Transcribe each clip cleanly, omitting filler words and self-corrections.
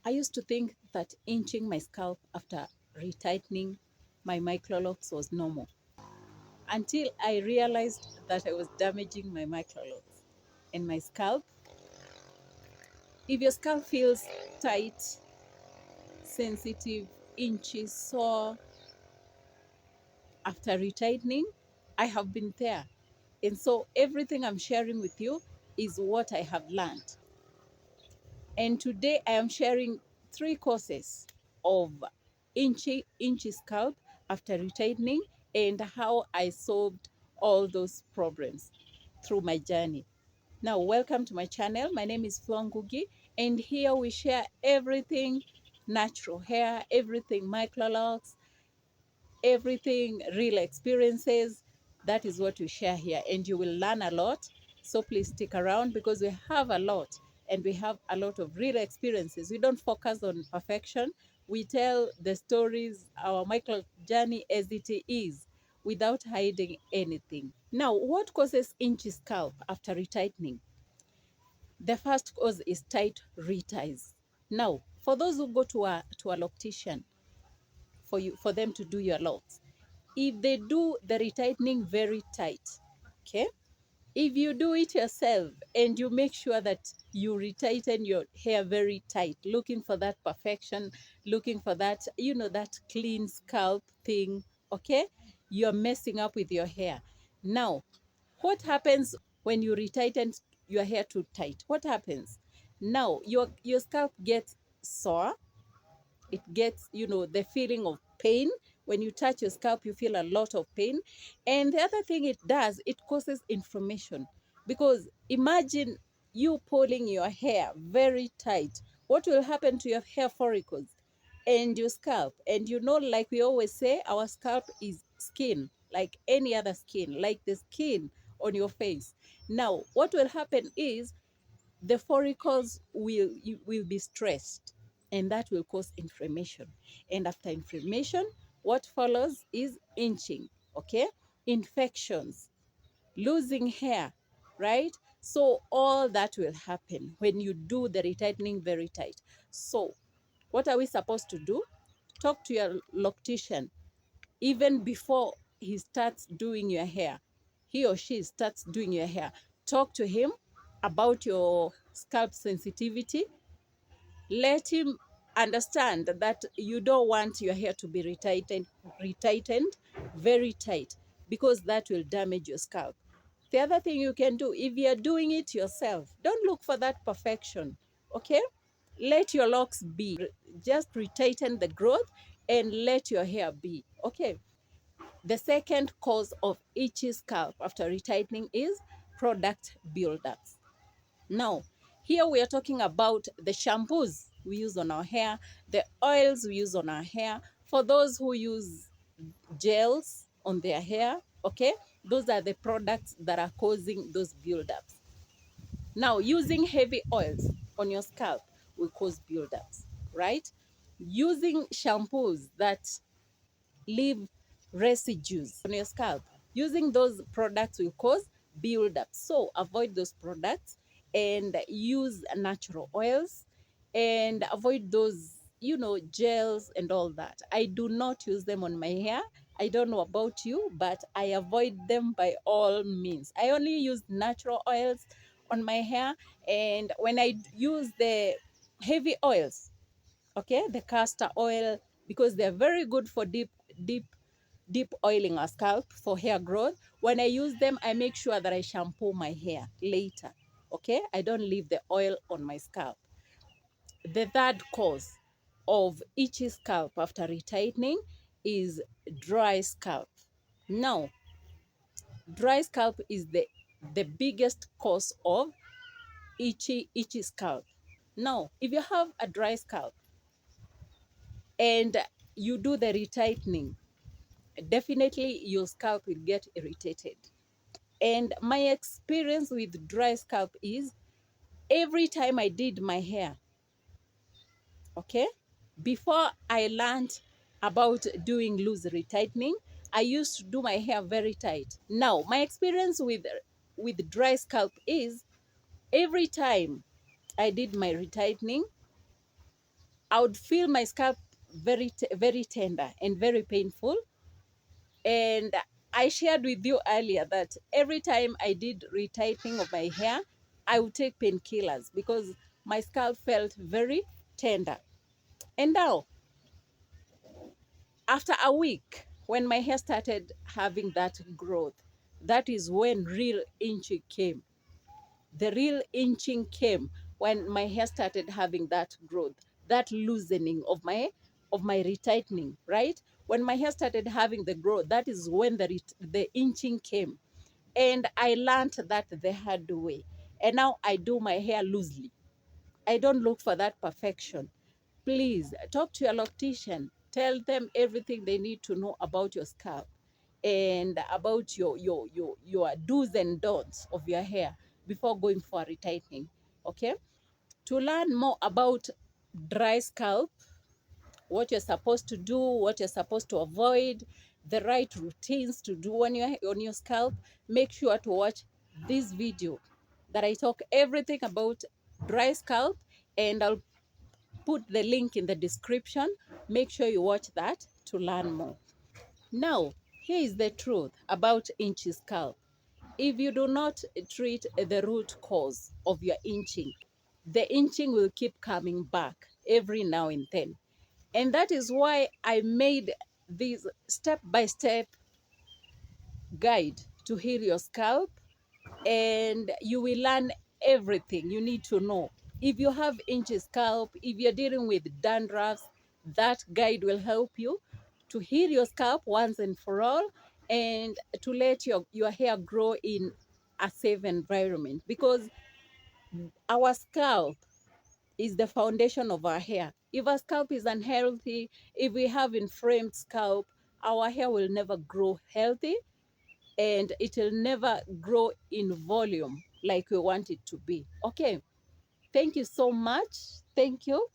I used to think that inching my scalp after retightening my microlocks was normal until I realized that I was damaging my microlocks and my scalp. If your scalp feels tight, sensitive, inchy, sore after retightening, I have been there. And so everything I'm sharing with you is what I have learned. And today I am sharing 3 courses of inchy scalp after retightening and how I solved all those problems through my journey. Now, welcome to my channel. My name is Flangugi, and here we share everything natural hair, everything microlocks, everything real experiences. That is what we share here, and you will learn a lot. So please stick around because we have a lot, and we have a lot of real experiences. We don't focus on perfection. We tell the stories, our micro journey as it is, without hiding anything. Now, what causes inchy scalp after retightening? The first cause is tight reties. Now, for those who go to a loctician for them to do your locks, if they do the retightening very tight, okay? If you do it yourself and you make sure that you retighten your hair very tight, looking for that perfection, looking for that, that clean scalp thing, okay? You're messing up with your hair. Now, what happens when you retighten your hair too tight? What happens? Now, your scalp gets sore. It gets, the feeling of pain. When you touch your scalp, you feel a lot of pain. And the other thing it does, it causes inflammation. Because imagine you pulling your hair very tight. What will happen to your hair follicles and your scalp? And like we always say, our scalp is skin, like any other skin, like the skin on your face. Now, what will happen is the follicles will be stressed, and that will cause inflammation. And after inflammation, what follows is inching, okay? Infections, losing hair, right? So all that will happen when you do the retightening very tight. So what are we supposed to do? Talk to your loctician even before he starts doing your hair. He or she starts doing your hair. Talk to him about your scalp sensitivity. Let him understand that you don't want your hair to be retightened very tight, because that will damage your scalp. The other thing you can do, if you're doing it yourself, don't look for that perfection, okay? Let your locks be. Just retighten the growth and let your hair be, okay? The second cause of itchy scalp after retightening is product buildups. Now, here we are talking about the shampoos we use on our hair, the oils we use on our hair. For those who use gels on their hair, okay, those are the products that are causing those buildups. Now, using heavy oils on your scalp will cause buildups, right? Using shampoos that leave residues on your scalp, using those products will cause buildup. So avoid those products and use natural oils, and avoid those, gels and all that. I do not use them on my hair. I don't know about you, but I avoid them by all means. I only use natural oils on my hair. And when I use the heavy oils, okay, the castor oil, because they're very good for deep deep oiling our scalp for hair growth. When I use them, I make sure that I shampoo my hair later, okay? I don't leave the oil on my scalp. The third cause of itchy scalp after retightening is dry scalp. Now, dry scalp is the biggest cause of itchy scalp. Now, if you have a dry scalp and you do the retightening, definitely your scalp will get irritated. And my experience with dry scalp is every time I did my hair, okay, before I learned about doing loose retightening, I used to do my hair very tight. Now, my experience with dry scalp is every time I did my retightening, I would feel my scalp very tender and very painful. And I shared with you earlier that every time I did retightening of my hair, I would take painkillers because my scalp felt very tender. And now, after a week, when my hair started having that growth, that is when real inching came. The real inching came when my hair started having that growth, that loosening of my retightening, right? When my hair started having the growth, that is when the inching came. And I learned that the hard way. And now I do my hair loosely. I don't look for that perfection. Please talk to your loctician. Tell them everything they need to know about your scalp and about your do's and don'ts of your hair before going for a retightening. Okay? To learn more about dry scalp, what you're supposed to do, what you're supposed to avoid, the right routines to do on your scalp, make sure to watch this video that I talk everything about dry scalp, and I'll put the link in the description. Make sure you watch that to learn more. Now, here is the truth about itchy scalp. If you do not treat the root cause of your inching, the inching will keep coming back every now and then. And that is why I made this step-by-step guide to heal your scalp, and you will learn everything you need to know. If you have itchy scalp, if you're dealing with dandruff, that guide will help you to heal your scalp once and for all, and to let your hair grow in a safe environment, because our scalp is the foundation of our hair. If our scalp is unhealthy, if we have inflamed scalp, our hair will never grow healthy, and it will never grow in volume like we want it to be. Okay, thank you so much. Thank you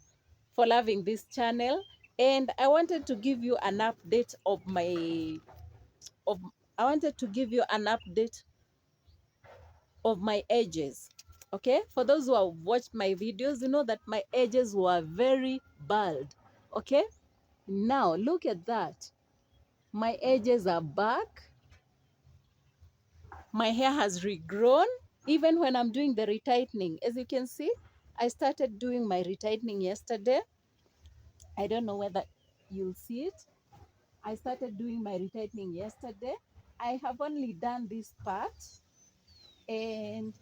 for loving this channel. And I wanted to give you an update of of I wanted to give you an update of my edges. Okay, for those who have watched my videos, you know that my edges were very bald. Okay, now look at that. My edges are back. My hair has regrown. Even when I'm doing the retightening, as you can see, I started doing my retightening yesterday. I don't know whether you'll see it. I started doing my retightening yesterday. I have only done this part, and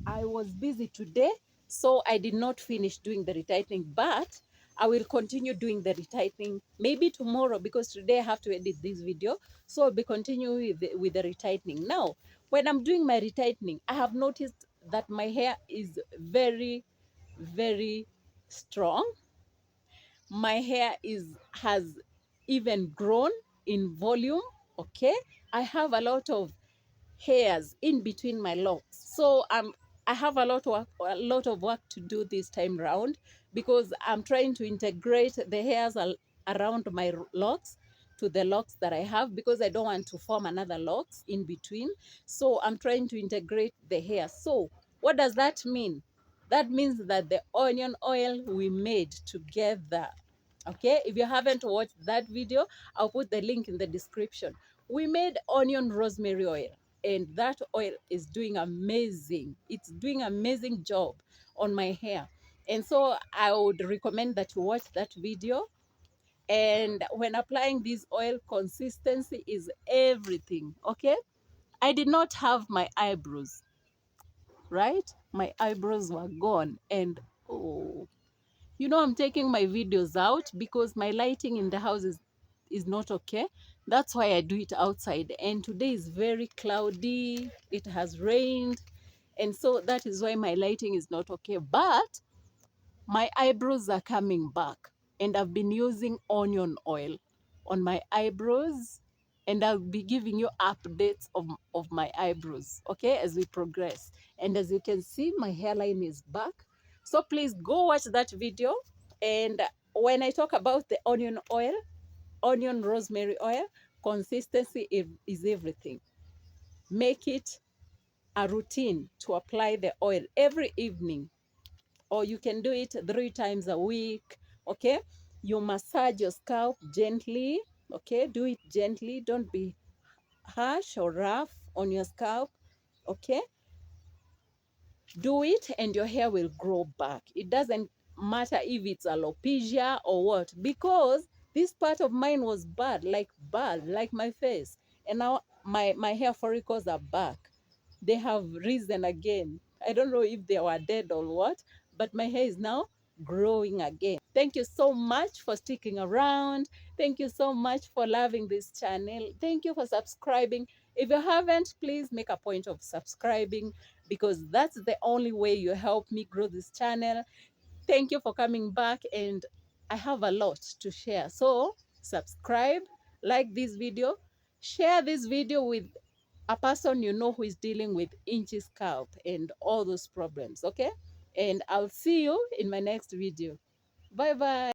I was busy today, so I did not finish doing the retightening, but I will continue doing the retightening maybe tomorrow, because today I have to edit this video. So I'll be continuing with the retightening. Now, when I'm doing my retightening, I have noticed that my hair is very, very strong. My hair has even grown in volume. Okay, I have a lot of hairs in between my locks. So I have a lot of work to do this time round, because I'm trying to integrate the hairs around my locks to the locks that I have, because I don't want to form another locks in between. So I'm trying to integrate the hair. So what does that mean? That means that the onion oil we made together, okay, if you haven't watched that video, I'll put the link in the description. We made onion rosemary oil, and that oil is doing amazing. It's doing amazing job on my hair. And so I would recommend that you watch that video. And when applying this oil, consistency is everything. Okay, I did not have my eyebrows, right? My eyebrows were gone. And oh, you know, I'm taking my videos out because my lighting in the house is not okay. That's why I do it outside. And today is very cloudy. It has rained. And so that is why my lighting is not okay. But my eyebrows are coming back. And I've been using onion oil on my eyebrows. And I'll be giving you updates of my eyebrows, okay, as we progress. And as you can see, my hairline is back. So please go watch that video. And when I talk about the onion oil, onion rosemary oil, consistency is everything. Make it a routine to apply the oil every evening, or you can do it 3 times a week. Okay, you massage your scalp gently. Okay, do it gently, don't be harsh or rough on your scalp. Okay, do it and your hair will grow back. It doesn't matter if it's alopecia or what, because this part of mine was bad, like my face. And now my hair follicles are back. They have risen again. I don't know if they were dead or what, but my hair is now growing again. Thank you so much for sticking around. Thank you so much for loving this channel. Thank you for subscribing. If you haven't, please make a point of subscribing, because that's the only way you help me grow this channel. Thank you for coming back, and I have a lot to share. So subscribe, like this video, share this video with a person you know who is dealing with itchy scalp and all those problems, okay? And I'll see you in my next video. Bye bye.